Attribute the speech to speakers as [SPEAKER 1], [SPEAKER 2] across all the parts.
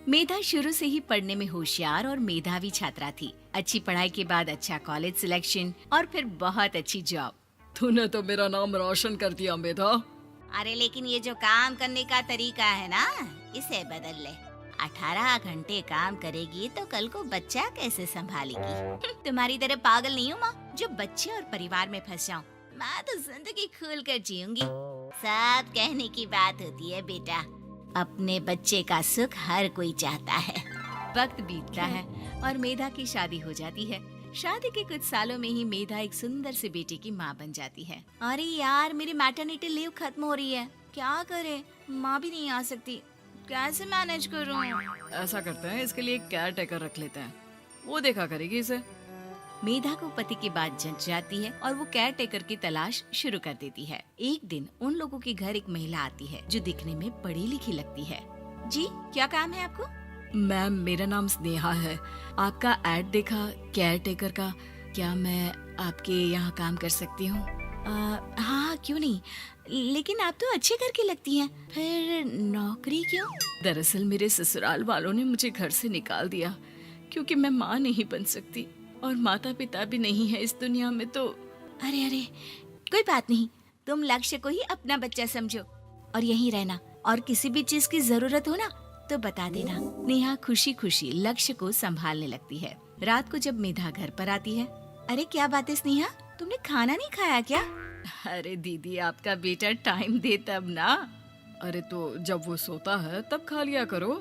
[SPEAKER 1] मेधा शुरू से ही पढ़ने में होशियार और मेधावी छात्रा थी। अच्छी पढ़ाई के बाद अच्छा कॉलेज सिलेक्शन और फिर बहुत अच्छी जॉब।
[SPEAKER 2] तूने तो मेरा नाम रोशन कर दिया मेधा।
[SPEAKER 1] अरे लेकिन ये जो काम करने का तरीका है ना, इसे बदल ले। 18 घंटे काम करेगी तो कल को बच्चा कैसे संभालेगी? तुम्हारी तरह पागल नहीं हूँ माँ, जो बच्चे और परिवार में फंस जाऊँ। मैं तो जिंदगी खुल कर जीऊंगी। सब कहने की बात होती है बेटा, अपने बच्चे का सुख हर कोई चाहता है। वक्त बीतता है और मेधा की शादी हो जाती है। शादी के कुछ सालों में ही मेधा एक सुंदर से बेटे की माँ बन जाती है। अरे यार, मेरी मैटरनिटी लीव खत्म हो रही है, क्या करे? माँ भी नहीं आ सकती, कैसे मैनेज करूँ?
[SPEAKER 2] ऐसा करते हैं, इसके लिए एक केयर टेकर रख लेते हैं, वो देखा करेगी इसे।
[SPEAKER 1] मेधा को पति की बात जंच जाती है और वो केयर टेकर की तलाश शुरू कर देती है। एक दिन उन लोगों के घर एक महिला आती है जो दिखने में पढ़ी लिखी लगती है। जी, क्या काम है आपको?
[SPEAKER 2] मैम, मेरा नाम स्नेहा है। आपका एड देखा केयर टेकर का, क्या मैं आपके यहाँ काम कर सकती हूँ?
[SPEAKER 1] हाँ, क्यों नहीं, लेकिन आप तो अच्छे घर की लगती हैं, फिर नौकरी क्यों?
[SPEAKER 2] दरअसल मेरे ससुराल वालों ने मुझे घर से निकाल दिया क्योंकि मैं माँ नहीं बन सकती और माता पिता भी नहीं है इस दुनिया में। तो
[SPEAKER 1] अरे अरे, कोई बात नहीं, तुम लक्ष्य को ही अपना बच्चा समझो और यहीं रहना, और किसी भी चीज की जरूरत हो ना तो बता देना। नेहा खुशी खुशी लक्ष्य को संभालने लगती है। रात को जब मेधा घर पर आती है, अरे क्या बात है स्नेहा, तुमने खाना नहीं खाया क्या?
[SPEAKER 2] अरे दीदी, आपका बेटा टाइम दे तब ना। अरे तो जब वो सोता है तब खा लिया करो।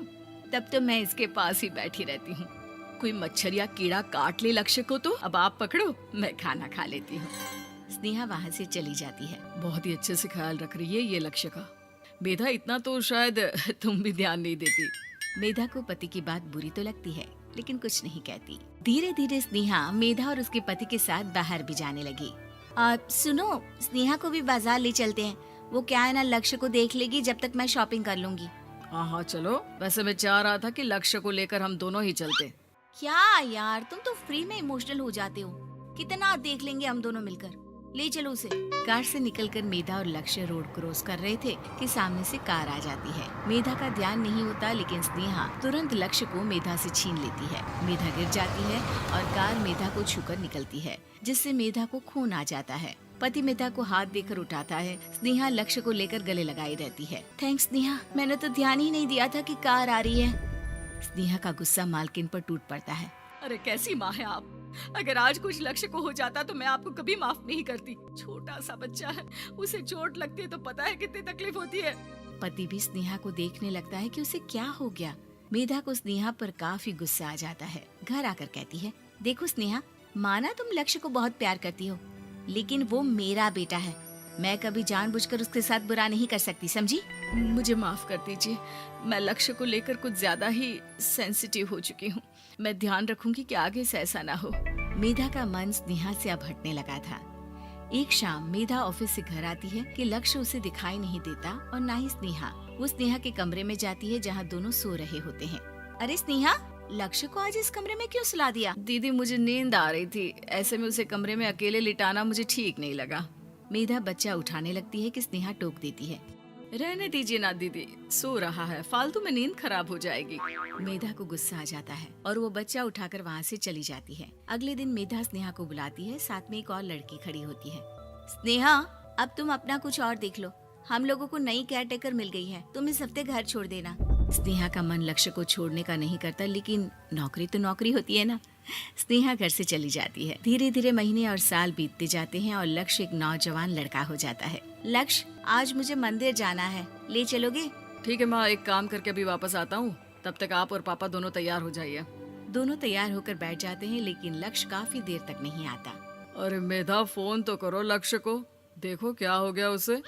[SPEAKER 1] तब तो मैं इसके पास ही बैठी रहती हूँ।
[SPEAKER 2] कोई मच्छर या कीड़ा काट ले लक्ष्य को तो अब आप पकड़ो, मैं खाना खा लेती हूँ।
[SPEAKER 1] स्नेहा वहाँ से चली जाती है।
[SPEAKER 2] बहुत ही अच्छे से ख्याल रख रही है ये लक्ष्य का। मेधा, इतना तो शायद तुम भी ध्यान नहीं देती।
[SPEAKER 1] मेधा को पति की बात बुरी तो लगती है लेकिन कुछ नहीं कहती। धीरे धीरे स्नेहा मेधा और उसके पति के साथ बाहर भी जाने लगी। सुनो, स्नेहा को भी बाजार ले चलते हैं, वो क्या है ना, लक्ष्य को देख लेगी जब तक मैं शॉपिंग कर लूंगी।
[SPEAKER 2] हाँ चलो, वैसे मैं चाह रहा था कि लक्ष्य को लेकर हम दोनों ही चलते।
[SPEAKER 1] क्या यार, तुम तो फ्री में इमोशनल हो जाते हो, कितना देख लेंगे हम दोनों मिलकर, ले चलो उसे। कार से निकलकर मेधा और लक्ष्य रोड क्रॉस कर रहे थे कि सामने से कार आ जाती है। मेधा का ध्यान नहीं होता लेकिन स्नेहा तुरंत लक्ष्य को मेधा से छीन लेती है। मेधा गिर जाती है और कार मेधा को छूकर निकलती है, जिससे मेधा को खून आ जाता है। पति मेधा को हाथ देकर उठाता है। स्नेहा लक्ष्य को लेकर गले लगाई रहती है। थैंक्स स्नेहा, मैंने तो ध्यान ही नहीं दिया था कि कार आ रही है। स्नेहा का गुस्सा मालकिन पर टूट पड़ता है।
[SPEAKER 2] अरे कैसी माँ है आप, अगर आज कुछ लक्ष्य को हो जाता तो मैं आपको कभी माफ नहीं करती। छोटा सा बच्चा है, उसे चोट लगती है तो पता है कितनी तकलीफ होती है।
[SPEAKER 1] पति भी स्नेहा को देखने लगता है कि उसे क्या हो गया। मेधा को स्नेहा पर काफी गुस्सा आ जाता है। घर आकर कहती है, देखो स्नेहा, माना तुम लक्ष्य को बहुत प्यार करती हो, लेकिन वो मेरा बेटा है, मैं कभी जानबूझकर उसके साथ बुरा नहीं कर सकती, समझी?
[SPEAKER 2] मुझे माफ कर दीजिए, मैं लक्ष्य को लेकर कुछ ज्यादा ही सेंसिटिव हो चुकी हूँ। मैं ध्यान रखूंगी कि आगे से ऐसा ना हो।
[SPEAKER 1] मेधा का मन स्नेहा से अब हटने लगा था। एक शाम मेधा ऑफिस से घर आती है कि लक्ष्य उसे दिखाई नहीं देता और ना ही स्नेहा। वो स्नेहा के कमरे में जाती है जहाँ दोनों सो रहे होते हैं। अरे स्नेहा, लक्ष्य को आज इस कमरे में क्यों सुला दिया?
[SPEAKER 2] दीदी, मुझे नींद आ रही थी, ऐसे में उसे कमरे में अकेले लिटाना मुझे ठीक नहीं लगा।
[SPEAKER 1] मेधा बच्चा उठाने लगती है कि स्नेहा टोक देती है।
[SPEAKER 2] रहने दीजिए ना दीदी, सो रहा है, फालतू में नींद खराब हो जाएगी।
[SPEAKER 1] मेधा को गुस्सा आ जाता है और वो बच्चा उठाकर वहाँ से चली जाती है। अगले दिन मेधा स्नेहा को बुलाती है, साथ में एक और लड़की खड़ी होती है। स्नेहा, अब तुम अपना कुछ और देख लो, हम लोगों को नई केयर टेकर मिल गई है, तुम इस हफ्ते घर छोड़ देना। स्नेहा का मन लक्ष्य को छोड़ने का नहीं करता, लेकिन नौकरी तो नौकरी होती है ना। स्नेहा घर से चली जाती है। धीरे धीरे महीने और साल बीतते जाते हैं और लक्ष्य एक नौजवान लड़का हो जाता है। लक्ष्य, आज मुझे मंदिर जाना है, ले चलोगे?
[SPEAKER 2] ठीक है माँ, एक काम करके अभी वापस आता हूँ, तब तक आप और पापा दोनों तैयार हो जाइए।
[SPEAKER 1] दोनों तैयार होकर बैठ जाते हैं लेकिन लक्ष्य काफी देर तक नहीं आता।
[SPEAKER 2] अरे मेधा, फोन तो करो लक्ष्य को, देखो क्या हो गया उसे।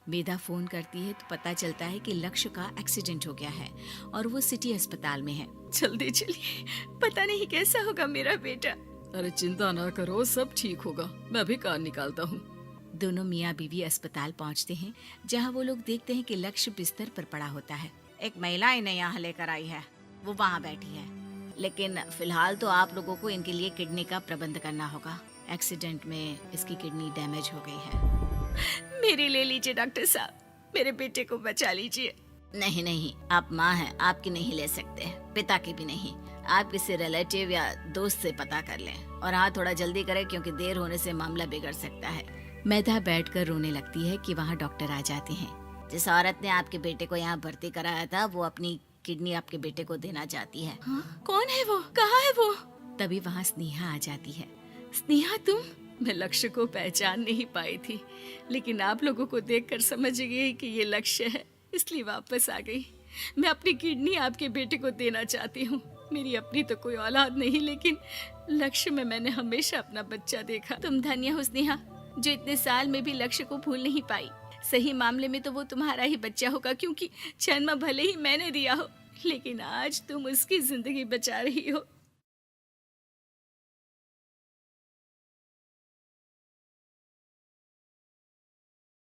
[SPEAKER 1] मेधा फोन करती है तो पता चलता है कि लक्ष्य का एक्सीडेंट हो गया है और वो सिटी अस्पताल में है।
[SPEAKER 2] जल्दी चलिए, पता नहीं कैसा होगा मेरा बेटा। अरे चिंता ना करो, सब ठीक होगा, मैं अभी कार निकालता हूँ।
[SPEAKER 1] दोनों मियाँ बीवी अस्पताल पहुँचते हैं जहाँ वो लोग देखते हैं कि लक्ष्य बिस्तर पर पड़ा होता है। एक महिला इन्हें यहाँ लेकर आई है, वो वहाँ बैठी है, लेकिन फिलहाल तो आप लोगों को इनके लिए किडनी का प्रबंध करना होगा। एक्सीडेंट में इसकी किडनी डैमेज हो गई है।
[SPEAKER 2] मेरी ले लीजिए डॉक्टर साहब, मेरे बेटे को बचा लीजिए।
[SPEAKER 1] नहीं नहीं, आप माँ हैं, आपकी नहीं ले सकते, पिता की भी नहीं। आप किसी रिलेटिव या दोस्त से पता कर लें और हाँ थोड़ा जल्दी करें क्योंकि देर होने से मामला बिगड़ सकता है। मेधा बैठकर रोने लगती है कि वहाँ डॉक्टर आ जाते हैं। जिस औरत ने आपके बेटे को यहाँ भर्ती कराया था वो अपनी किडनी आपके बेटे को देना चाहती है।
[SPEAKER 2] हाँ? कौन है वो? कहाँ है वो?
[SPEAKER 1] तभी वहाँ स्नेहा आ जाती है।
[SPEAKER 2] स्नेहा तुम? मैं लक्ष्य को पहचान नहीं पाई थी, लेकिन आप लोगों को देखकर समझ गई कि ये लक्ष्य है, इसलिए वापस आ गई। मैं अपनी किडनी आपके बेटे को देना चाहती हूँ। मेरी अपनी तो कोई औलाद नहीं, लेकिन लक्ष्य में मैंने हमेशा अपना बच्चा देखा। तुम धन्य हो स्नेहा, जो इतने साल में भी लक्ष्य को भूल नहीं पाई। सही मामले में तो वो तुम्हारा ही बच्चा होगा, क्योंकि जन्म भले ही मैंने दिया हो, लेकिन आज तुम उसकी जिंदगी बचा रही हो।